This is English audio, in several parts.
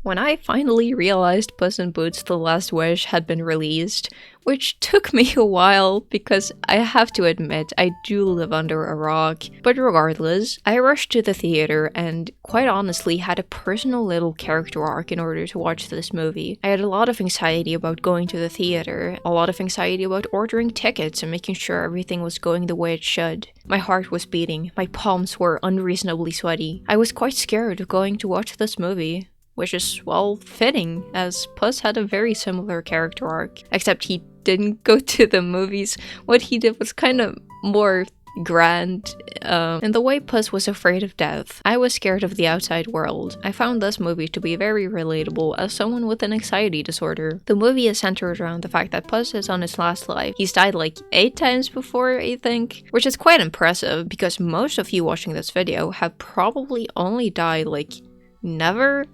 When I finally realized Puss in Boots: The Last Wish had been released, which took me a while because I have to admit I do live under a rock, but regardless, I rushed to the theater and quite honestly had a personal little character arc in order to watch this movie. I had a lot of anxiety about going to the theater, a lot of anxiety about ordering tickets and making sure everything was going the way it should. My heart was beating, my palms were unreasonably sweaty. I was quite scared of going to watch this movie. Which is, well, fitting, as Puss had a very similar character arc, except he didn't go to the movies. What he did was kind of more grand. In the way Puss was afraid of death, I was scared of the outside world. I found this movie to be very relatable as someone with an anxiety disorder. The movie is centered around the fact that Puss is on his last life. He's died like 8 times before, I think, which is quite impressive because most of you watching this video have probably only died like never.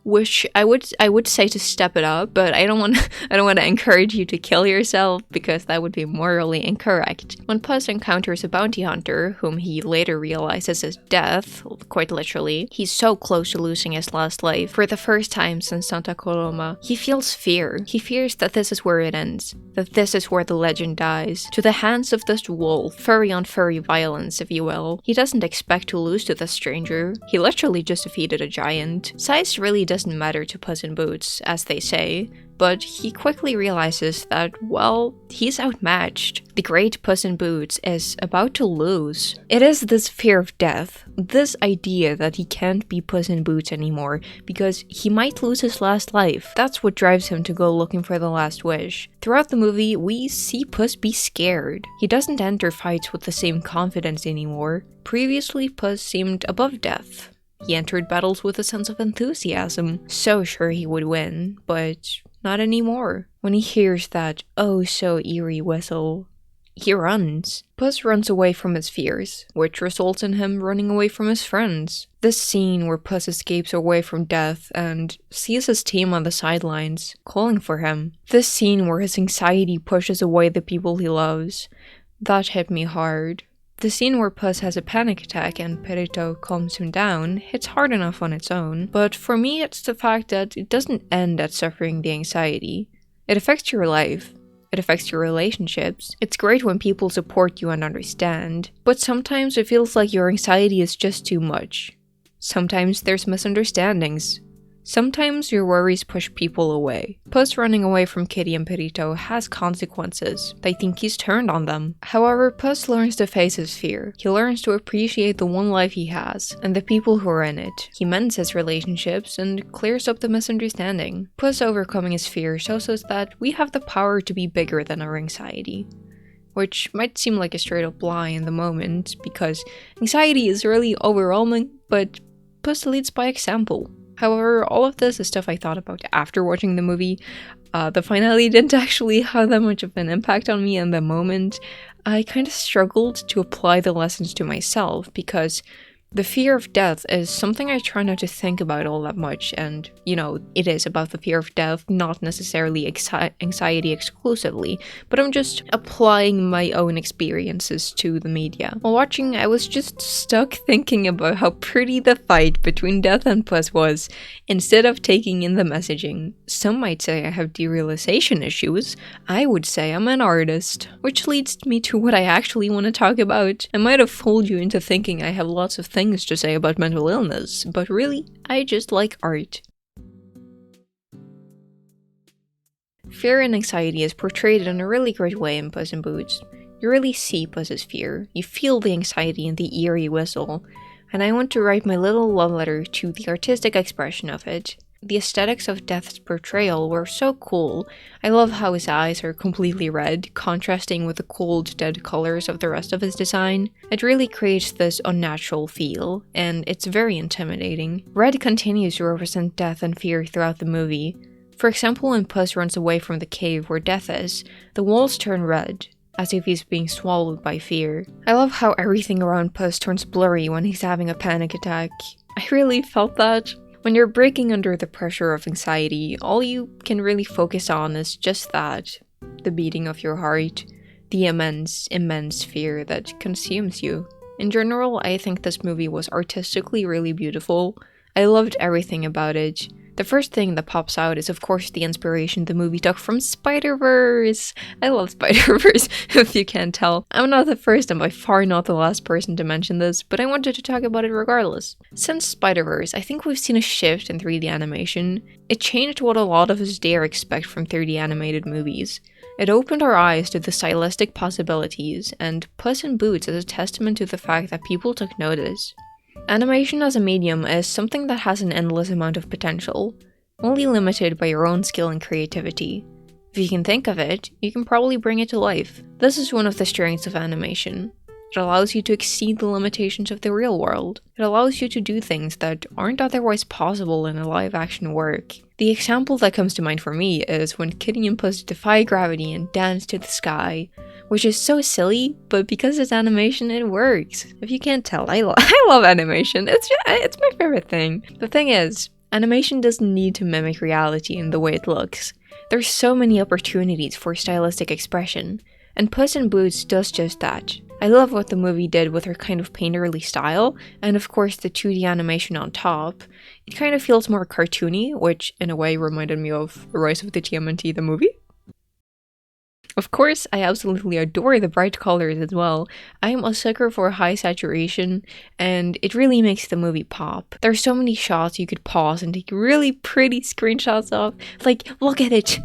Which I would say to step it up, but I don't want to encourage you to kill yourself because that would be morally incorrect. When Puss encounters a bounty hunter, whom he later realizes is Death, quite literally, he's so close to losing his last life. For the first time since Santa Coloma, he feels fear. He fears that this is where it ends, that this is where the legend dies, to the hands of this wolf, furry on furry violence, if you will. He doesn't expect to lose to this stranger. He literally just defeated a giant. Size really doesn't matter to Puss in Boots, as they say, but he quickly realizes that, well, he's outmatched. The great Puss in Boots is about to lose. It is this fear of death, this idea that he can't be Puss in Boots anymore because he might lose his last life. That's what drives him to go looking for the last wish. Throughout the movie, we see Puss be scared. He doesn't enter fights with the same confidence anymore. Previously, Puss seemed above death. He entered battles with a sense of enthusiasm, so sure he would win, but not anymore. When he hears that oh so eerie whistle, he runs. Puss runs away from his fears, which results in him running away from his friends. This scene where Puss escapes away from death and sees his team on the sidelines, calling for him. This scene where his anxiety pushes away the people he loves, that hit me hard. The scene where Puss has a panic attack and Perito calms him down hits hard enough on its own, but for me it's the fact that it doesn't end at suffering the anxiety. It affects your life. It affects your relationships. It's great when people support you and understand, but sometimes it feels like your anxiety is just too much. Sometimes there's misunderstandings. Sometimes your worries push people away. Puss running away from Kitty and Perito has consequences. They think he's turned on them. However, Puss learns to face his fear. He learns to appreciate the one life he has, and the people who are in it. He mends his relationships and clears up the misunderstanding. Puss overcoming his fear shows us that we have the power to be bigger than our anxiety. Which might seem like a straight up lie in the moment, because anxiety is really overwhelming, but Puss leads by example. However, all of this is stuff I thought about after watching the movie. The finale didn't actually have that much of an impact on me in the moment. I kind of struggled to apply the lessons to myself because the fear of death is something I try not to think about all that much, and, you know, it is about the fear of death, not necessarily anxiety exclusively, but I'm just applying my own experiences to the media. While watching, I was just stuck thinking about how pretty the fight between Death and Puss was, instead of taking in the messaging. Some might say I have derealization issues. I would say I'm an artist. Which leads me to what I actually want to talk about. I might have fooled you into thinking I have lots of things to say about mental illness, but really, I just like art. Fear and anxiety is portrayed in a really great way in Puss in Boots. You really see Puss's fear, you feel the anxiety in the eerie whistle, and I want to write my little love letter to the artistic expression of it. The aesthetics of Death's portrayal were so cool. I love how his eyes are completely red, contrasting with the cold, dead colors of the rest of his design. It really creates this unnatural feel, and it's very intimidating. Red continues to represent death and fear throughout the movie. For example, when Puss runs away from the cave where Death is, the walls turn red, as if he's being swallowed by fear. I love how everything around Puss turns blurry when he's having a panic attack. I really felt that. When you're breaking under the pressure of anxiety, all you can really focus on is just that. The beating of your heart, the immense, immense fear that consumes you. In general, I think this movie was artistically really beautiful. I loved everything about it. The first thing that pops out is of course the inspiration the movie took from Spider-Verse. I love Spider-Verse, if you can't tell. I'm not the first and by far not the last person to mention this, but I wanted to talk about it regardless. Since Spider-Verse, I think we've seen a shift in 3D animation. It changed what a lot of us dare expect from 3D animated movies. It opened our eyes to the stylistic possibilities, and Puss in Boots is a testament to the fact that people took notice. Animation as a medium is something that has an endless amount of potential, only limited by your own skill and creativity. If you can think of it, you can probably bring it to life. This is one of the strengths of animation. It allows you to exceed the limitations of the real world. It allows you to do things that aren't otherwise possible in a live-action work. The example that comes to mind for me is when Kitty and Puss defy gravity and dance to the sky, which is so silly, but because it's animation, it works. If you can't tell, I love animation. It's my favorite thing. The thing is, animation doesn't need to mimic reality in the way it looks. There's so many opportunities for stylistic expression, and Puss in Boots does just that. I love what the movie did with her kind of painterly style, and of course the 2D animation on top. It kind of feels more cartoony, which in a way reminded me of Rise of the TMNT, the movie. Of course, I absolutely adore the bright colors as well. I am a sucker for high saturation, and it really makes the movie pop. There's so many shots you could pause and take really pretty screenshots of. Like, look at it!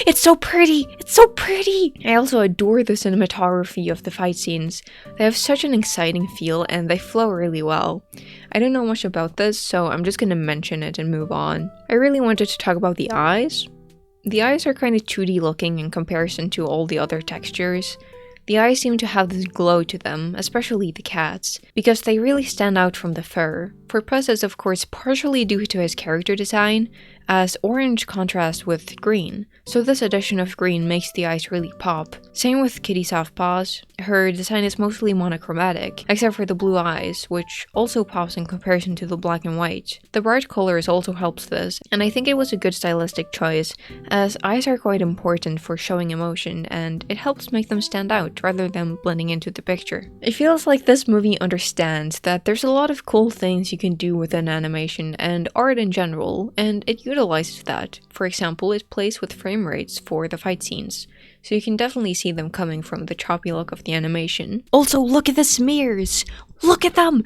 It's so pretty! It's so pretty! I also adore the cinematography of the fight scenes. They have such an exciting feel and they flow really well. I don't know much about this, so I'm just gonna mention it and move on. I really wanted to talk about the eyes. The eyes are kind of 2D looking in comparison to all the other textures. The eyes seem to have this glow to them, especially the cat's, because they really stand out from the fur. For Puss is of course partially due to his character design, as orange contrasts with green, so this addition of green makes the eyes really pop. Same with Kitty Soft Paws. Her design is mostly monochromatic, except for the blue eyes, which also pops in comparison to the black and white. The bright colors also helps this, and I think it was a good stylistic choice, as eyes are quite important for showing emotion, and it helps make them stand out rather than blending into the picture. It feels like this movie understands that there's a lot of cool things you can do within animation and art in general, and it utilizes that. For example, it plays with frame rates for the fight scenes, so you can definitely see them coming from the choppy look of the animation. Also, look at the smears! Look at them!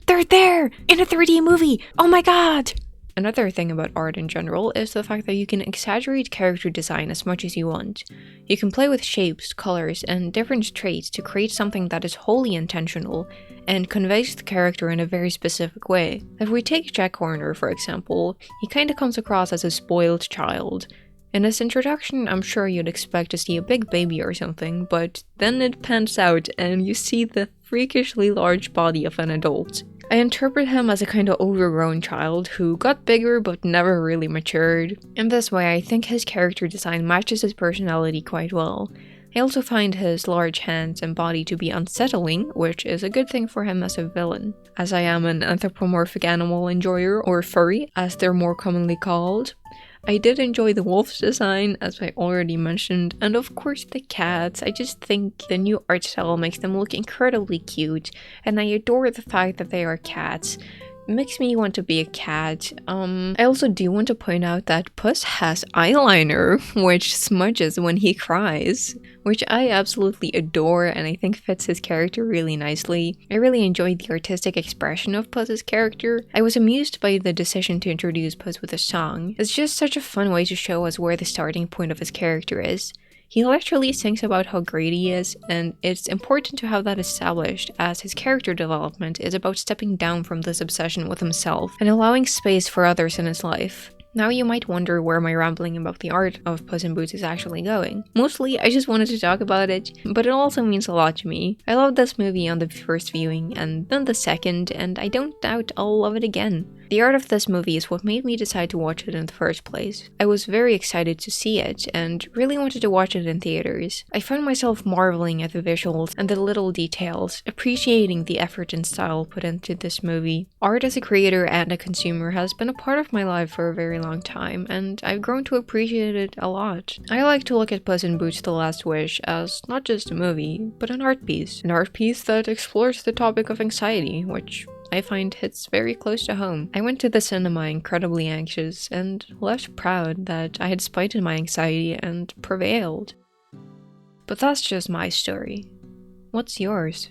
They're there! In a 3D movie! Oh my god! Another thing about art in general is the fact that you can exaggerate character design as much as you want. You can play with shapes, colors, and different traits to create something that is wholly intentional and conveys the character in a very specific way. If we take Jack Horner, for example, he kinda comes across as a spoiled child. In his introduction, I'm sure you'd expect to see a big baby or something, but then it pans out and you see the freakishly large body of an adult. I interpret him as a kind of overgrown child who got bigger but never really matured. In this way, I think his character design matches his personality quite well. I also find his large hands and body to be unsettling, which is a good thing for him as a villain. As I am an anthropomorphic animal enjoyer, or furry as they're more commonly called, I did enjoy the wolf's design, as I already mentioned, and of course the cats. I just think the new art style makes them look incredibly cute, and I adore the fact that they are cats. It makes me want to be a cat. I also do want to point out that Puss has eyeliner, which smudges when he cries, which I absolutely adore and I think fits his character really nicely. I really enjoyed the artistic expression of Puss's character. I was amused by the decision to introduce Puss with a song. It's just such a fun way to show us where the starting point of his character is. He literally sings about how great he is, and it's important to have that established, as his character development is about stepping down from this obsession with himself and allowing space for others in his life. Now you might wonder where my rambling about the art of Puss in Boots is actually going. Mostly, I just wanted to talk about it, but it also means a lot to me. I loved this movie on the first viewing, and then the second, and I don't doubt I'll love it again. The art of this movie is what made me decide to watch it in the first place. I was very excited to see it, and really wanted to watch it in theaters. I found myself marveling at the visuals and the little details, appreciating the effort and style put into this movie. Art as a creator and a consumer has been a part of my life for a very long time, and I've grown to appreciate it a lot. I like to look at Puss in Boots: The Last Wish as not just a movie, but an art piece. An art piece that explores the topic of anxiety, which I find hits very close to home. I went to the cinema incredibly anxious and left proud that I had spited my anxiety and prevailed. But that's just my story. What's yours?